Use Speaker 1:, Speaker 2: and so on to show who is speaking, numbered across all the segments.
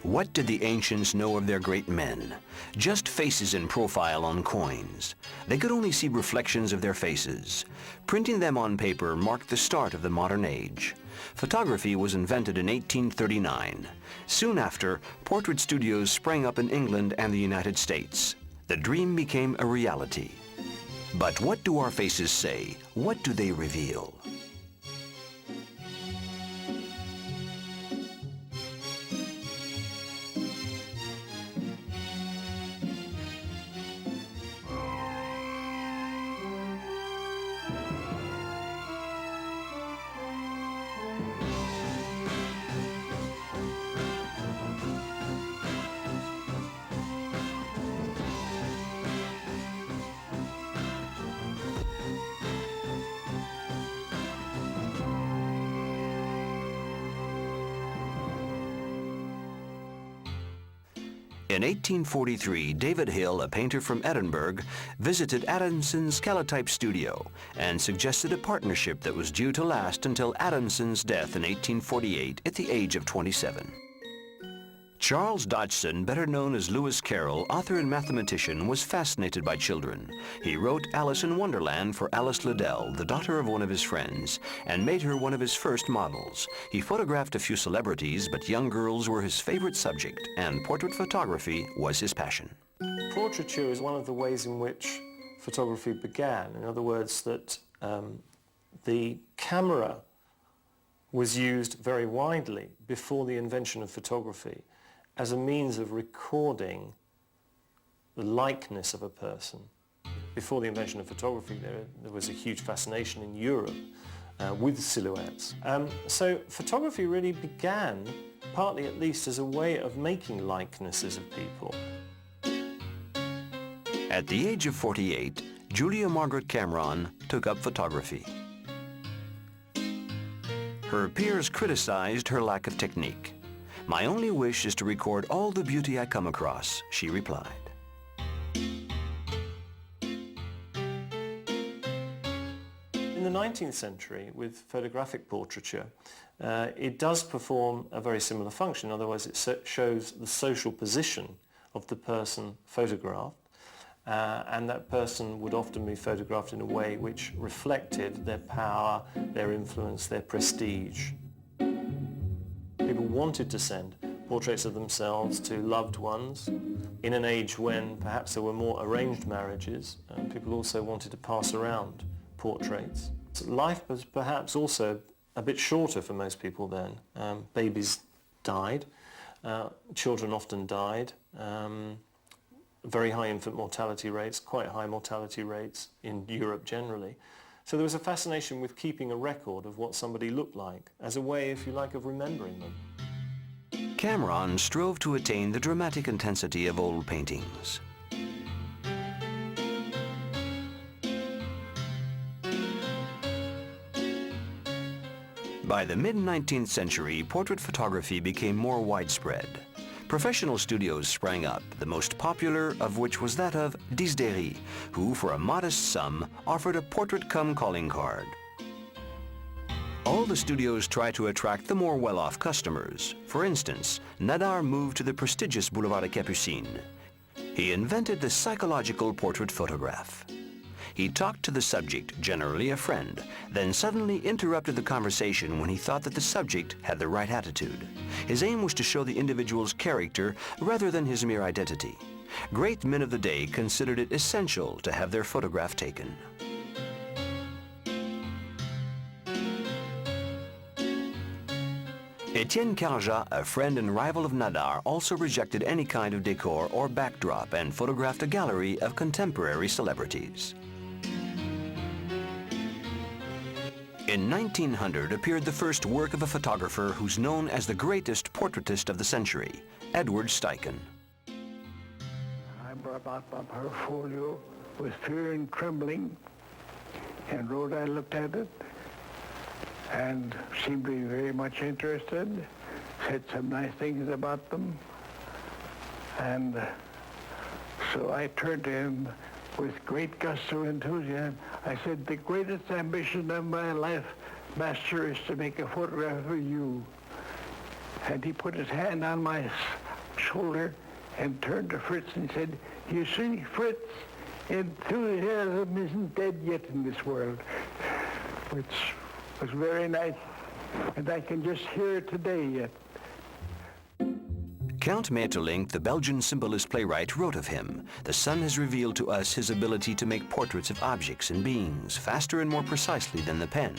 Speaker 1: What did the ancients know of their great men? Just faces in profile on coins. They could only see reflections of their faces. Printing them on paper marked the start of the modern age. Photography was invented in 1839. Soon after, portrait studios sprang up in England and the United States. The dream became a reality. But what do our faces say? What do they reveal? In 1843, David Hill, a painter from Edinburgh, visited Adamson's calotype studio and suggested a partnership that was due to last until Adamson's death in 1848 at the age of 27. Charles Dodgson, better known as Lewis Carroll, author and mathematician, was fascinated by children. He wrote Alice in Wonderland for Alice Liddell, the daughter of one of his friends, and made her one of his first models. He photographed a few celebrities, but young girls were his favorite subject, and portrait photography was his passion.
Speaker 2: Portraiture is one of the ways in which photography began. In other words, that the camera was used very widely before the invention of photography as a means of recording the likeness of a person. Before the invention of photography, there was a huge fascination in Europe with silhouettes. So photography really began, partly at least, as a way of making likenesses of people.
Speaker 1: At the age of 48, Julia Margaret Cameron took up photography. Her peers criticized her lack of technique. "My only wish is to record all the beauty I come across," she replied.
Speaker 2: In the 19th century, with photographic portraiture, it does perform a very similar function. Otherwise, it shows the social position of the person photographed, and that person would often be photographed in a way which reflected their power, their influence, their prestige. People wanted to send portraits of themselves to loved ones. In an age when perhaps there were more arranged marriages, people also wanted to pass around portraits. Life was perhaps also a bit shorter for most people then. Babies died, children often died, very high infant mortality rates, quite high mortality rates in Europe generally. So there was a fascination with keeping a record of what somebody looked like as a way, if you like, of remembering them.
Speaker 1: Cameron strove to attain the dramatic intensity of old paintings. By the mid-19th century, portrait photography became more widespread. Professional studios sprang up, the most popular of which was that of Disdery, who, for a modest sum, offered a portrait-cum calling card. All the studios try to attract the more well-off customers. For instance, Nadar moved to the prestigious Boulevard des Capucines. He invented the psychological portrait photograph. He talked to the subject, generally a friend, then suddenly interrupted the conversation when he thought that the subject had the right attitude. His aim was to show the individual's character rather than his mere identity. Great men of the day considered it essential to have their photograph taken. Etienne Carjat, a friend and rival of Nadar, also rejected any kind of decor or backdrop and photographed a gallery of contemporary celebrities. In 1900 appeared the first work of a photographer who's known as the greatest portraitist of the century, Edward Steichen.
Speaker 3: I brought out my portfolio with fear and trembling, and I looked at it and seemed to be very much interested, said some nice things about them, and so I turned to him with great gusto and enthusiasm. I said, "The greatest ambition of my life, Master, is to make a photograph of you." And he put his hand on my shoulder and turned to Fritz and said, "You see, Fritz, enthusiasm isn't dead yet in this world," which was very nice, and I can just hear it today yet.
Speaker 1: Count Maeterlinck, the Belgian symbolist playwright, wrote of him, "The sun has revealed to us his ability to make portraits of objects and beings faster and more precisely than the pen.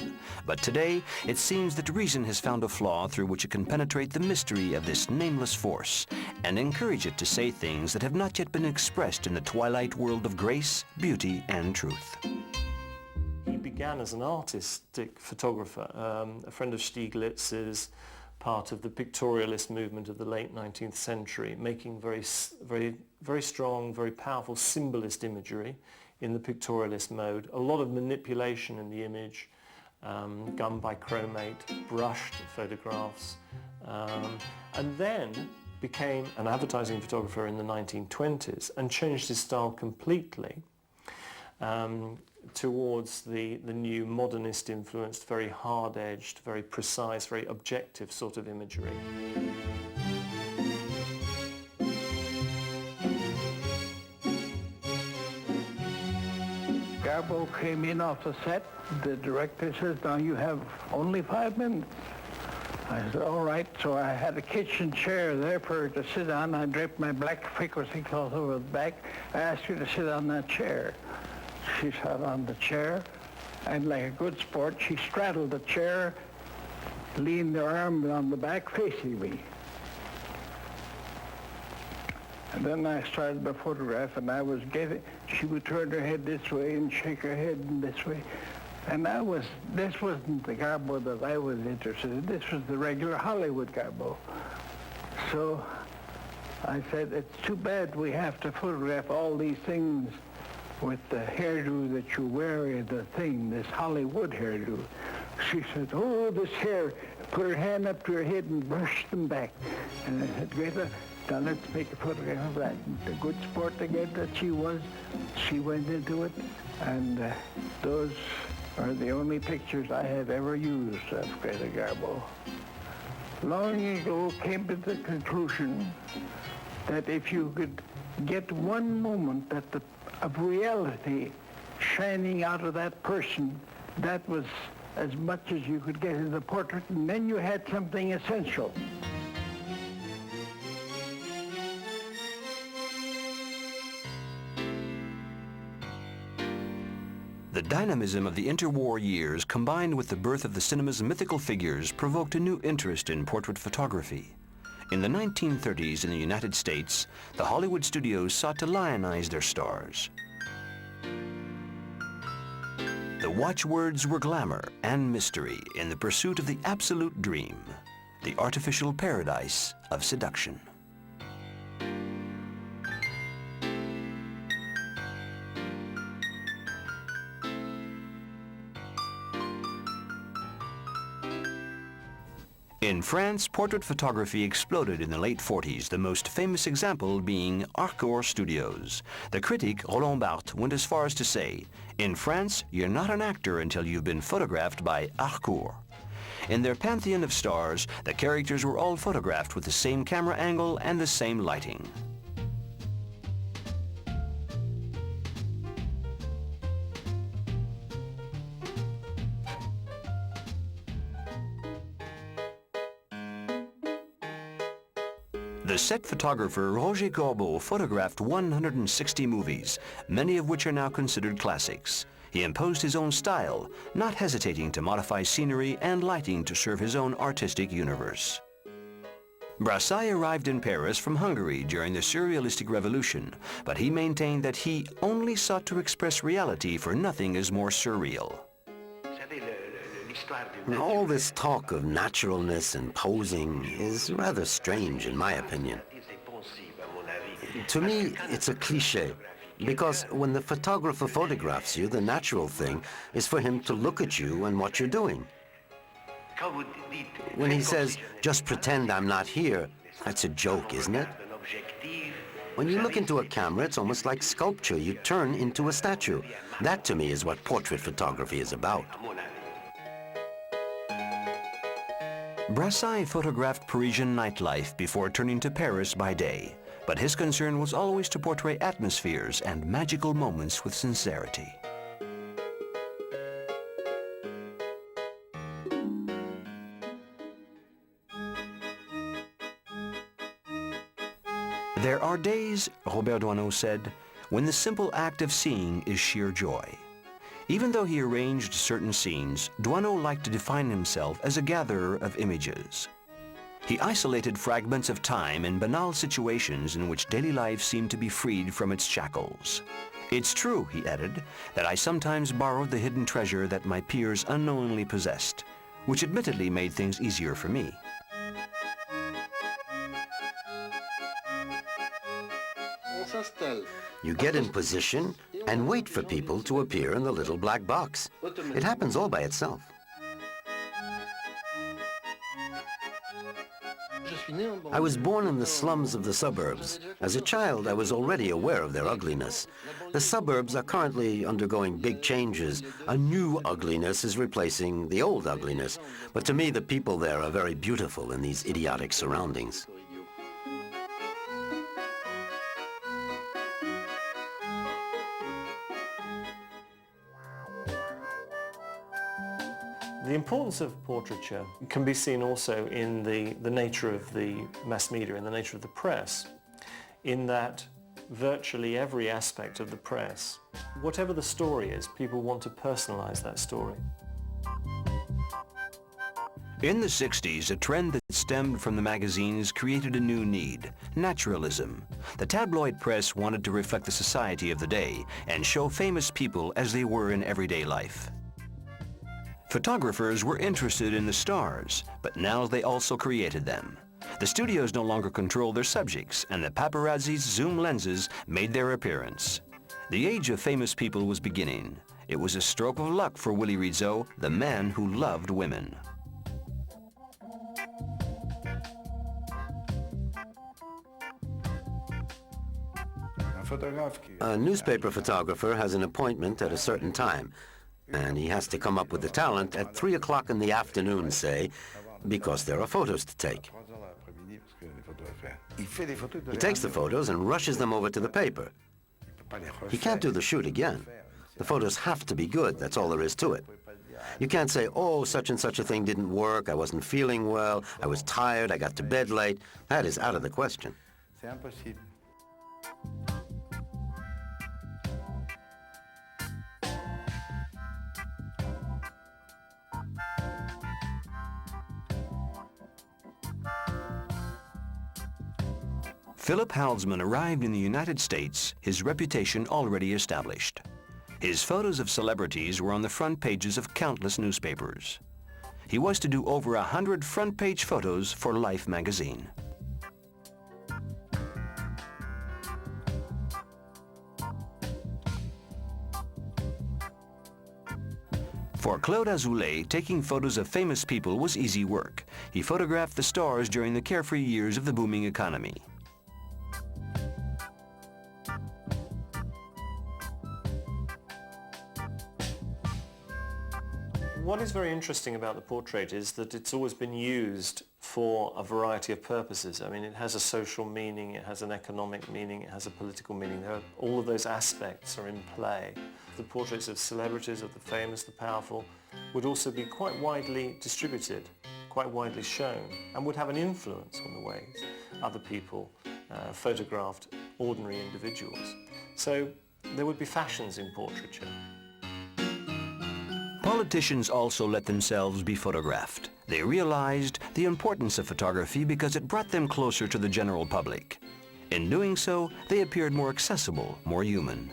Speaker 1: But today, it seems that reason has found a flaw through which it can penetrate the mystery of this nameless force and encourage it to say things that have not yet been expressed in the twilight world of grace, beauty, and truth."
Speaker 2: He began as an artistic photographer. A friend of Stieglitz's, part of the pictorialist movement of the late 19th century, making very strong, very powerful symbolist imagery in the pictorialist mode. A lot of manipulation in the image, done by chromate, brushed photographs, and then became an advertising photographer in the 1920s and changed his style completely towards the new modernist influenced, very hard-edged, very precise, very objective sort of imagery.
Speaker 3: Garbo came in off the set. The director says, "Now you have only 5 minutes." I said, "All right." So I had a kitchen chair there for her to sit on. I draped my black frequency cloth over the back. I asked her to sit on that chair. She sat on the chair, and like a good sport, she straddled the chair, leaned her arm on the back, facing me. And then I started the photograph, and she would turn her head this way and shake her head in this way. And this wasn't the Garbo that I was interested in. This was the regular Hollywood Garbo. So I said, "It's too bad we have to photograph all these things with the hairdo that you wear in the thing, this Hollywood hairdo." She said, "Oh, this hair," put her hand up to her head and brushed them back. And I said, "Greta, now let's make a photograph of that." And the good sport again that she was, she went into it, and those are the only pictures I have ever used of Greta Garbo. Long ago came to the conclusion that if you could get one moment of reality shining out of that person, that was as much as you could get in the portrait, and then you had something essential.
Speaker 1: The dynamism of the interwar years combined with the birth of the cinema's mythical figures provoked a new interest in portrait photography. In the 1930s in the United States, the Hollywood studios sought to lionize their stars. The watchwords were glamour and mystery in the pursuit of the absolute dream, the artificial paradise of seduction. In France, portrait photography exploded in the late 40s, the most famous example being Harcourt Studios. The critic, Roland Barthes, went as far as to say, "In France, you're not an actor until you've been photographed by Harcourt." In their pantheon of stars, the characters were all photographed with the same camera angle and the same lighting. The set photographer Roger Corbeau photographed 160 movies, many of which are now considered classics. He imposed his own style, not hesitating to modify scenery and lighting to serve his own artistic universe. Brassai arrived in Paris from Hungary during the Surrealistic Revolution, but he maintained that he only sought to express reality, for nothing is more surreal.
Speaker 4: All this talk of naturalness and posing is rather strange, in my opinion. To me, it's a cliché, because when the photographer photographs you, the natural thing is for him to look at you and what you're doing. When he says, "Just pretend I'm not here," that's a joke, isn't it? When you look into a camera, it's almost like sculpture. You turn into a statue. That, to me, is what portrait photography is about.
Speaker 1: Brassai photographed Parisian nightlife before turning to Paris by day, but his concern was always to portray atmospheres and magical moments with sincerity. There are days, Robert Doisneau said, when the simple act of seeing is sheer joy. Even though he arranged certain scenes, Doisneau liked to define himself as a gatherer of images. He isolated fragments of time in banal situations in which daily life seemed to be freed from its shackles. It's true, he added, that I sometimes borrowed the hidden treasure that my peers unknowingly possessed, which admittedly made things easier for me.
Speaker 4: You get in position and wait for people to appear in the little black box. It happens all by itself. I was born in the slums of the suburbs. As a child, I was already aware of their ugliness. The suburbs are currently undergoing big changes. A new ugliness is replacing the old ugliness. But to me, the people there are very beautiful in these idiotic surroundings.
Speaker 2: The importance of portraiture can be seen also in the nature of the mass media, in the nature of the press, in that virtually every aspect of the press, whatever the story is, people want to personalize that story.
Speaker 1: In the 60s, a trend that stemmed from the magazines created a new need, naturalism. The tabloid press wanted to reflect the society of the day and show famous people as they were in everyday life. Photographers were interested in the stars, but now they also created them. The studios no longer controlled their subjects, and the paparazzi's zoom lenses made their appearance. The age of famous people was beginning. It was a stroke of luck for Willie Rizzo, the man who loved women.
Speaker 4: A newspaper photographer has an appointment at a certain time, and he has to come up with the talent at 3 o'clock in the afternoon, say, because there are photos to take. He takes the photos and rushes them over to the paper. He can't do the shoot again. The photos have to be good, that's all there is to it. You can't say, oh, such and such a thing didn't work, I wasn't feeling well, I was tired, I got to bed late. That is out of the question.
Speaker 1: Philip Halsman arrived in the United States, his reputation already established. His photos of celebrities were on the front pages of countless newspapers. He was to do over 100 front-page photos for Life magazine. For Claude Azoulay, taking photos of famous people was easy work. He photographed the stars during the carefree years of the booming economy.
Speaker 2: What is very interesting about the portrait is that it's always been used for a variety of purposes. I mean, it has a social meaning, it has an economic meaning, it has a political meaning. All of those aspects are in play. The portraits of celebrities, of the famous, the powerful, would also be quite widely distributed, quite widely shown, and would have an influence on the ways other people photographed ordinary individuals. So there would be fashions in portraiture.
Speaker 1: Politicians also let themselves be photographed. They realized the importance of photography because it brought them closer to the general public. In doing so, they appeared more accessible, more human.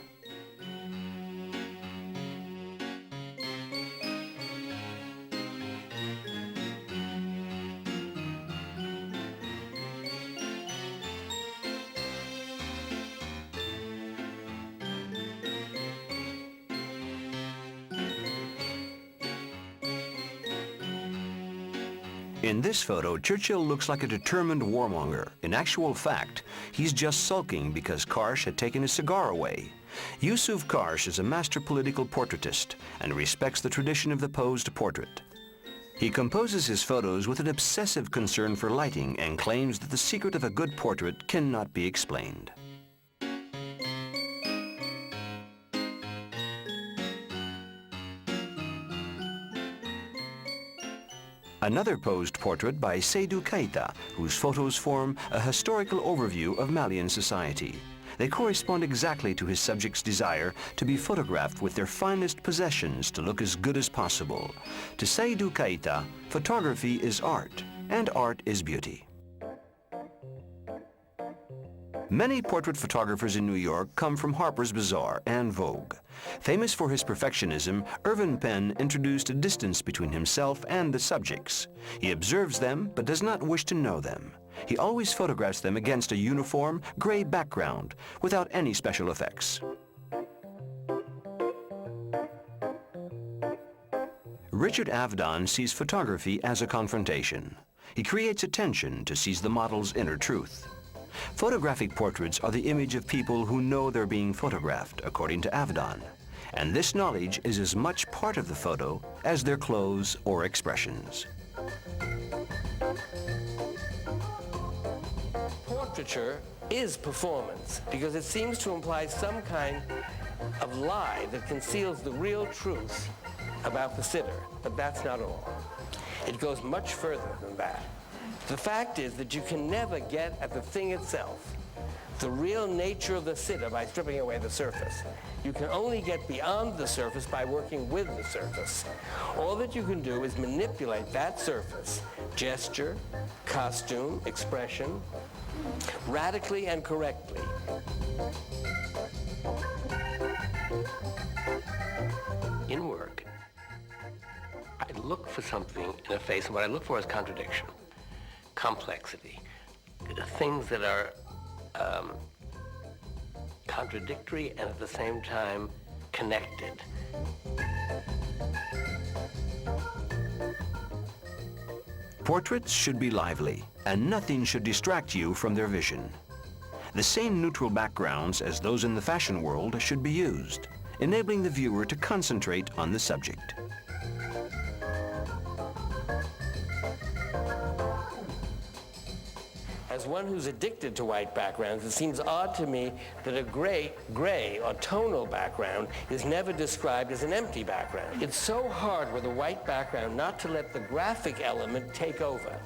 Speaker 1: In this photo, Churchill looks like a determined warmonger. In actual fact, he's just sulking because Karsh had taken his cigar away. Yusuf Karsh is a master political portraitist and respects the tradition of the posed portrait. He composes his photos with an obsessive concern for lighting and claims that the secret of a good portrait cannot be explained. Another posed portrait by Seydou Keita, whose photos form a historical overview of Malian society. They correspond exactly to his subject's desire to be photographed with their finest possessions to look as good as possible. To Seydou Keita, photography is art, and art is beauty. Many portrait photographers in New York come from Harper's Bazaar and Vogue. Famous for his perfectionism, Irving Penn introduced a distance between himself and the subjects. He observes them but does not wish to know them. He always photographs them against a uniform, gray background without any special effects. Richard Avedon sees photography as a confrontation. He creates a tension to seize the model's inner truth. Photographic portraits are the image of people who know they're being photographed, according to Avedon. And this knowledge is as much part of the photo as their clothes or expressions.
Speaker 5: Portraiture is performance because it seems to imply some kind of lie that conceals the real truth about the sitter, but that's not all. It goes much further than that. The fact is that you can never get at the thing itself, the real nature of the sitter, by stripping away the surface. You can only get beyond the surface by working with the surface. All that you can do is manipulate that surface, gesture, costume, expression, radically and correctly.
Speaker 6: In work, I look for something in a face, and what I look for is contradiction, complexity, things that are contradictory and at the same time connected.
Speaker 1: Portraits should be lively, and nothing should distract you from their vision. The same neutral backgrounds as those in the fashion world should be used, enabling the viewer to concentrate on the subject.
Speaker 5: As one who's addicted to white backgrounds, it seems odd to me that a gray or tonal background is never described as an empty background. It's so hard with a white background not to let the graphic element take over,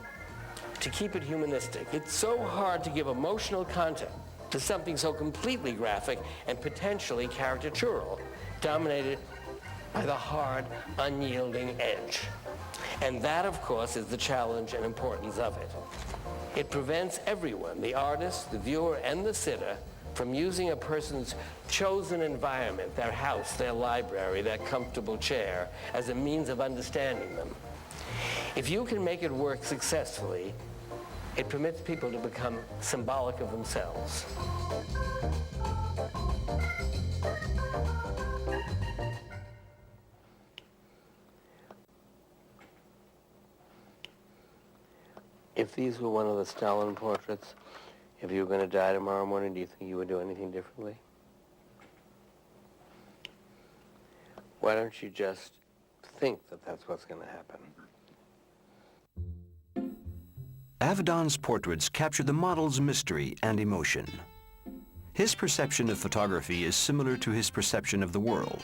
Speaker 5: to keep it humanistic. It's so hard to give emotional content to something so completely graphic and potentially caricatural, dominated by the hard, unyielding edge. And that, of course, is the challenge and importance of it. It prevents everyone, the artist, the viewer, and the sitter, from using a person's chosen environment, their house, their library, their comfortable chair, as a means of understanding them. If you can make it work successfully, it permits people to become symbolic of themselves.
Speaker 6: If these were one of the Stalin portraits, if you were going to die tomorrow morning, do you think you would do anything differently? Why don't you just think that that's what's going to happen?
Speaker 1: Avedon's portraits capture the model's mystery and emotion. His perception of photography is similar to his perception of the world,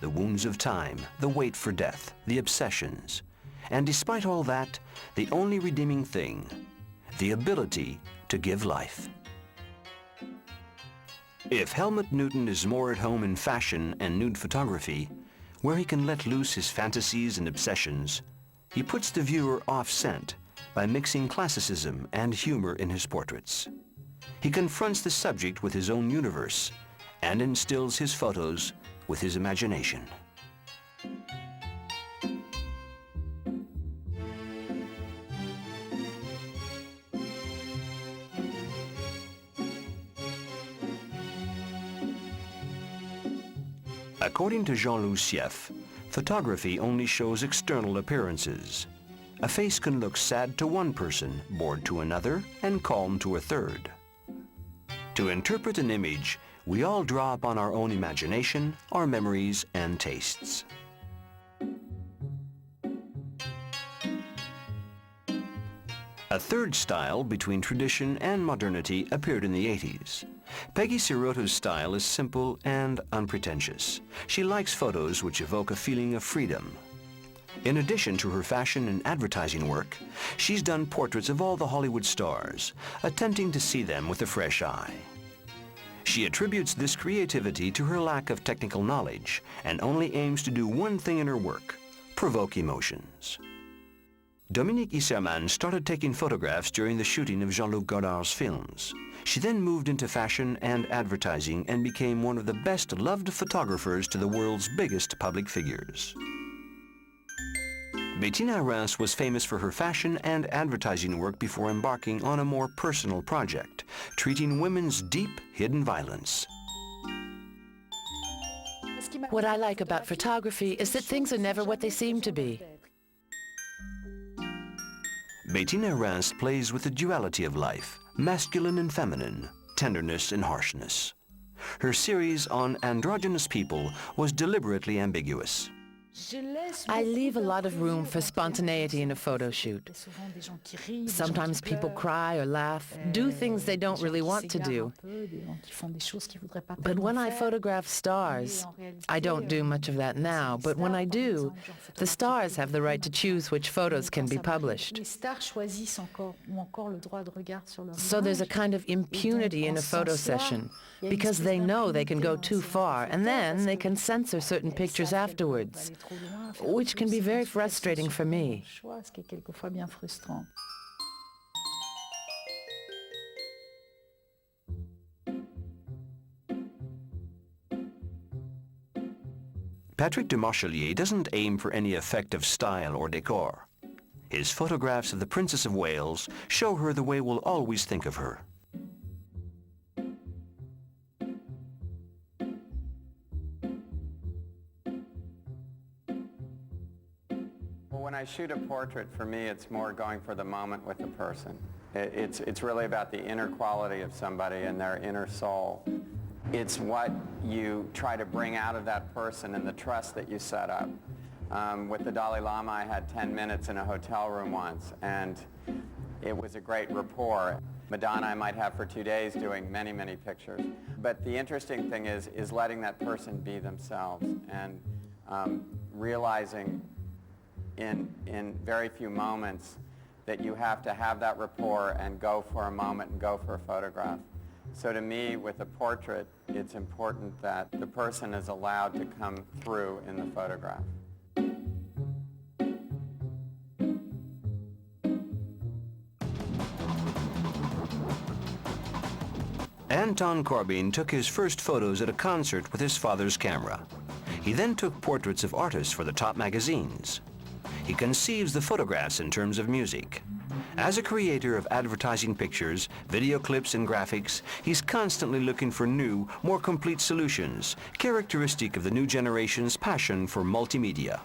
Speaker 1: the wounds of time, the wait for death, the obsessions. And despite all that, the only redeeming thing, the ability to give life. If Helmut Newton is more at home in fashion and nude photography, where he can let loose his fantasies and obsessions, he puts the viewer off scent by mixing classicism and humor in his portraits. He confronts the subject with his own universe and instills his photos with his imagination. According to Jean-Louis Sieff, photography only shows external appearances. A face can look sad to one person, bored to another, and calm to a third. To interpret an image, we all draw upon our own imagination, our memories, and tastes. A third style between tradition and modernity appeared in the 80s. Peggy Sirota's style is simple and unpretentious. She likes photos which evoke a feeling of freedom. In addition to her fashion and advertising work, she's done portraits of all the Hollywood stars, attempting to see them with a fresh eye. She attributes this creativity to her lack of technical knowledge and only aims to do one thing in her work: provoke emotions. Dominique Isserman started taking photographs during the shooting of Jean-Luc Godard's films. She then moved into fashion and advertising and became one of the best-loved photographers to the world's biggest public figures. Bettina Reims was famous for her fashion and advertising work before embarking on a more personal project, treating women's deep, hidden violence.
Speaker 7: What I like about photography is that things are never what they seem to be.
Speaker 1: Bettina Reims plays with the duality of life, masculine and feminine, tenderness and harshness. Her series on androgynous people was deliberately ambiguous.
Speaker 7: I leave a lot of room for spontaneity in a photo shoot. Sometimes people cry or laugh, do things they don't really want to do. But when I photograph stars, I don't do much of that now, but when I do, the stars have the right to choose which photos can be published. So there's a kind of impunity in a photo session, because they know they can go too far, and then they can censor certain pictures afterwards, which can be very frustrating for me.
Speaker 1: Patrick de Marchelier doesn't aim for any effect of style or decor. His photographs of the Princess of Wales show her the way we'll always think of her.
Speaker 8: When I shoot a portrait, for me, it's more going for the moment with the person. It's really about the inner quality of somebody and their inner soul. It's what you try to bring out of that person and the trust that you set up. With the Dalai Lama, I had 10 minutes in a hotel room once, and it was a great rapport. Madonna I might have for 2 days doing many, many pictures. But the interesting thing is letting that person be themselves and realizing in very few moments that you have to have that rapport and go for a moment and go for a photograph. So to me, with a portrait, it's important that the person is allowed to come through in the photograph.
Speaker 1: Anton Corbijn took his first photos at a concert with his father's camera. He then took portraits of artists for the top magazines. He conceives the photographs in terms of music. As a creator of advertising pictures, video clips, and graphics, he's constantly looking for new, more complete solutions, characteristic of the new generation's passion for multimedia.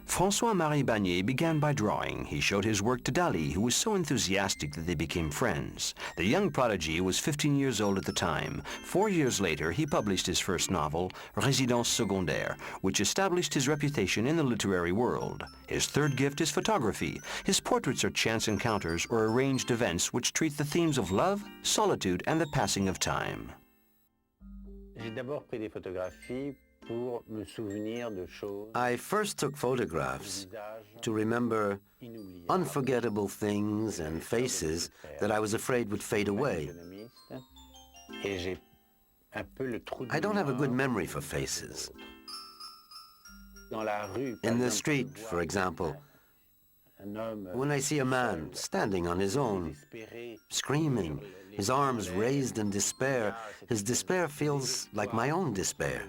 Speaker 1: François-Marie Bagné began by drawing. He showed his work to Dali, who was so enthusiastic that they became friends. The young prodigy was 15 years old at the time. 4 years later, he published his first novel, Résidence secondaire, which established his reputation in the literary world. His third gift is photography. His portraits are chance encounters or arranged events which treat the themes of love, solitude, and the passing of time.
Speaker 9: J'ai d'abord pris des photographies pour me souvenir de choses.
Speaker 4: I first took photographs to remember unforgettable things and faces that I was afraid would fade away. I don't have a good memory for faces. In the street, for example, when I see a man standing on his own, screaming, his arms raised in despair, his despair feels like my own despair.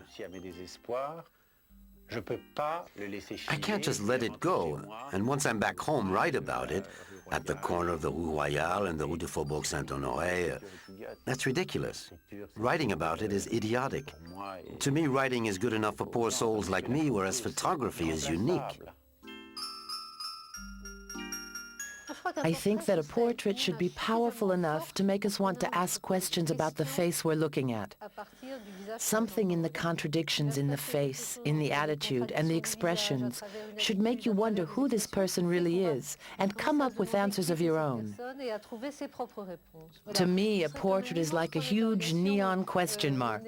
Speaker 4: I can't just let it go, and once I'm back home, write about it, at the corner of the Rue Royale and the Rue du Faubourg Saint-Honoré. That's ridiculous. Writing about it is idiotic. To me, writing is good enough for poor souls like me, whereas photography is unique.
Speaker 7: I think that a portrait should be powerful enough to make us want to ask questions about the face we're looking at. Something in the contradictions in the face, in the attitude, and the expressions should make you wonder who this person really is and come up with answers of your own. To me, a portrait is like a huge neon question mark.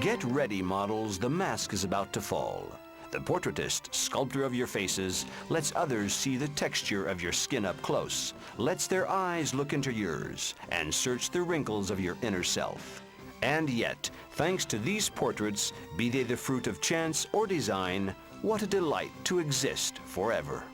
Speaker 1: Get ready, models. The mask is about to fall. The portraitist, sculptor of your faces, lets others see the texture of your skin up close, lets their eyes look into yours, and search the wrinkles of your inner self. And yet, thanks to these portraits, be they the fruit of chance or design, what a delight to exist forever.